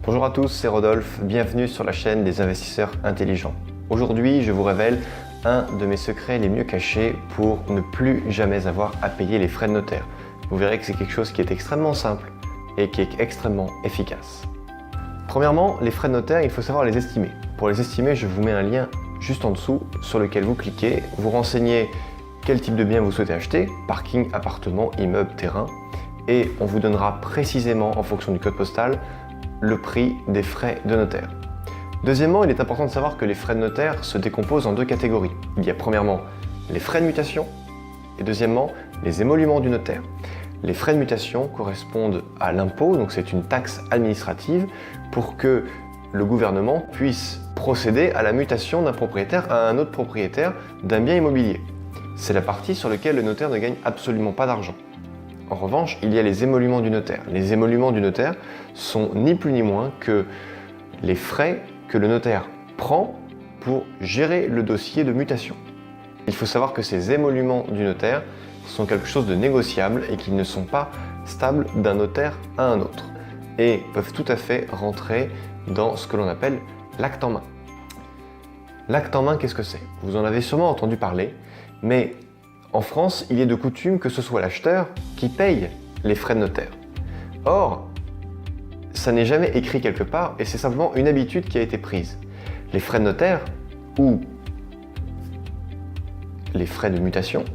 Bonjour à tous, c'est Rodolphe, bienvenue sur la chaîne des investisseurs intelligents. Aujourd'hui, je vous révèle un de mes secrets les mieux cachés pour ne plus jamais avoir à payer les frais de notaire. Vous verrez que c'est quelque chose qui est extrêmement simple et qui est extrêmement efficace. Premièrement, les frais de notaire, il faut savoir les estimer. Pour les estimer, je vous mets un lien juste en dessous sur lequel vous cliquez, vous renseignez quel type de bien vous souhaitez acheter, parking, appartement, immeuble, terrain, et on vous donnera précisément en fonction du code postal le prix des frais de notaire. Deuxièmement, il est important de savoir que les frais de notaire se décomposent en deux catégories. Il y a premièrement les frais de mutation et deuxièmement les émoluments du notaire. Les frais de mutation correspondent à l'impôt, donc c'est une taxe administrative pour que le gouvernement puisse procéder à la mutation d'un propriétaire à un autre propriétaire d'un bien immobilier. C'est la partie sur laquelle le notaire ne gagne absolument pas d'argent. En revanche, il y a les émoluments du notaire. Les émoluments du notaire sont ni plus ni moins que les frais que le notaire prend pour gérer le dossier de mutation. Il faut savoir que ces émoluments du notaire sont quelque chose de négociable et qu'ils ne sont pas stables d'un notaire à un autre et peuvent tout à fait rentrer dans ce que l'on appelle l'acte en main. L'acte en main, qu'est-ce que c'est? Vous en avez sûrement entendu parler, mais en France, il est de coutume que ce soit l'acheteur qui paye les frais de notaire. Or, ça n'est jamais écrit quelque part et c'est simplement une habitude qui a été prise. Les frais de notaire ou les frais de mutation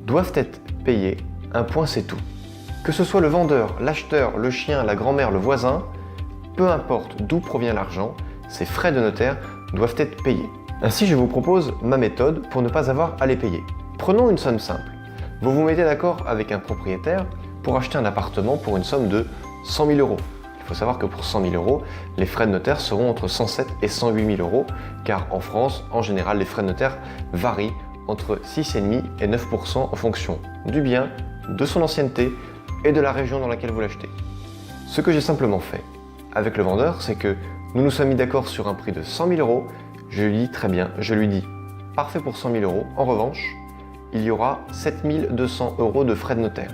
doivent être payés, un point c'est tout. Que ce soit le vendeur, l'acheteur, le chien, la grand-mère, le voisin, peu importe d'où provient l'argent, ces frais de notaire doivent être payés. Ainsi, je vous propose ma méthode pour ne pas avoir à les payer. Prenons une somme simple. Vous vous mettez d'accord avec un propriétaire pour acheter un appartement pour une somme de 100 000 euros. Il faut savoir que pour 100 000 euros, les frais de notaire seront entre 107 et 108 000 euros, car en France, en général, les frais de notaire varient entre 6,5 et 9% en fonction du bien, de son ancienneté et de la région dans laquelle vous l'achetez. Ce que j'ai simplement fait avec le vendeur, c'est que nous nous sommes mis d'accord sur un prix de 100 000 euros. Je lui dis très bien, je lui dis parfait pour 100 000 euros. En revanche, il y aura 7 200 euros de frais de notaire.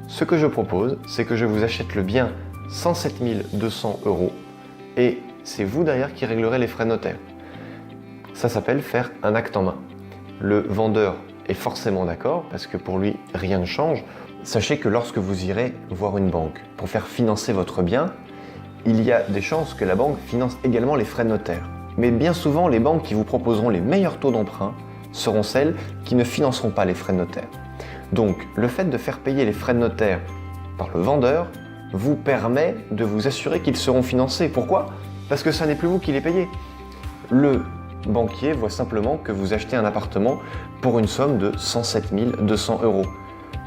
Ce que je propose, c'est que je vous achète le bien 107 200 euros et c'est vous derrière qui réglerez les frais de notaire. Ça s'appelle faire un acte en main. Le vendeur est forcément d'accord parce que pour lui, rien ne change. Sachez que lorsque vous irez voir une banque pour faire financer votre bien, il y a des chances que la banque finance également les frais de notaire. Mais bien souvent, les banques qui vous proposeront les meilleurs taux d'emprunt seront celles qui ne financeront pas les frais de notaire. Donc, le fait de faire payer les frais de notaire par le vendeur vous permet de vous assurer qu'ils seront financés. Pourquoi? Parce que ça n'est plus vous qui les payez. Le banquier voit simplement que vous achetez un appartement pour une somme de 107 200 euros.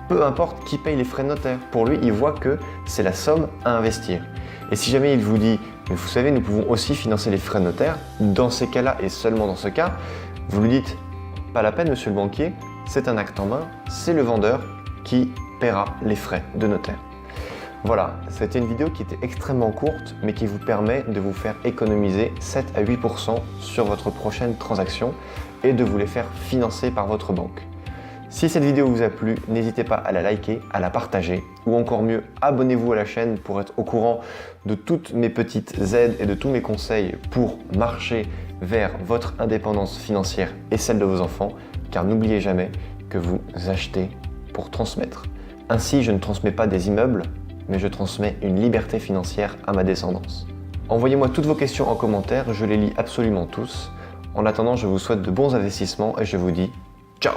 Peu importe qui paye les frais de notaire, pour lui, il voit que c'est la somme à investir. Et si jamais il vous dit « mais vous savez, nous pouvons aussi financer les frais de notaire », dans ces cas-là et seulement dans ce cas, vous lui dites « pas la peine, monsieur le banquier, c'est un acte en main, c'est le vendeur qui paiera les frais de notaire ». Voilà, c'était une vidéo qui était extrêmement courte, mais qui vous permet de vous faire économiser 7 à 8% sur votre prochaine transaction et de vous les faire financer par votre banque. Si cette vidéo vous a plu, n'hésitez pas à la liker, à la partager ou encore mieux, abonnez-vous à la chaîne pour être au courant de toutes mes petites aides et de tous mes conseils pour marcher vers votre indépendance financière et celle de vos enfants, car n'oubliez jamais que vous achetez pour transmettre. Ainsi, je ne transmets pas des immeubles, mais je transmets une liberté financière à ma descendance. Envoyez-moi toutes vos questions en commentaire, je les lis absolument tous. En attendant, je vous souhaite de bons investissements et je vous dis ciao!